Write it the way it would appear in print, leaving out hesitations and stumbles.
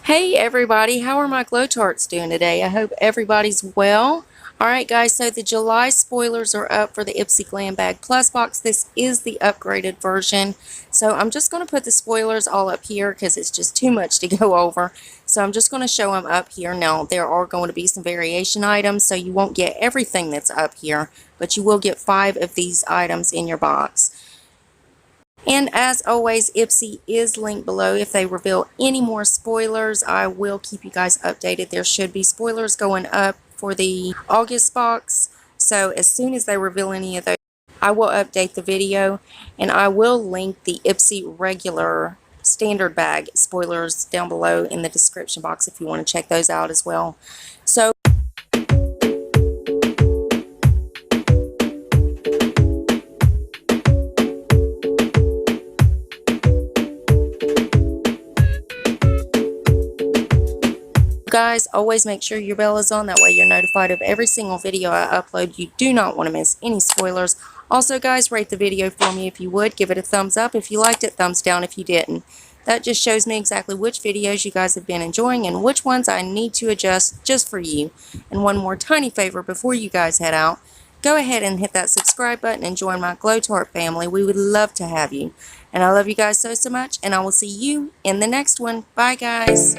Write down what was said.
Hey everybody, how are my Glow Tarts doing today? I hope everybody's well. Alright guys, so the July spoilers are up for the Ipsy GlamBag Plus box. This is the upgraded version. So I'm just going to put the spoilers all up here because it's just too much to go over. So I'm just going to show them up here. Now there are going to be some variation items, so you won't get everything that's up here, but you will get 5 of these items in your box. And as always, Ipsy is linked below. If they reveal any more spoilers, I will keep you guys updated. There should be spoilers going up for the August box. So as soon as they reveal any of those, I will update the video. And I will link the Ipsy regular standard bag spoilers down below in the description box if you want to check those out as well. So guys, always make sure your bell is on. That way you're notified of every single video I upload. You do not want to miss any spoilers. Also guys, rate the video for me if you would. Give it a thumbs up if you liked it, thumbs down if you didn't. That just shows me exactly which videos you guys have been enjoying and which ones I need to adjust just for you. And one more tiny favor before you guys head out. Go ahead and hit that subscribe button and join my Glow Tart family. We would love to have you. And I love you guys so much, and I will see you in the next one. Bye guys.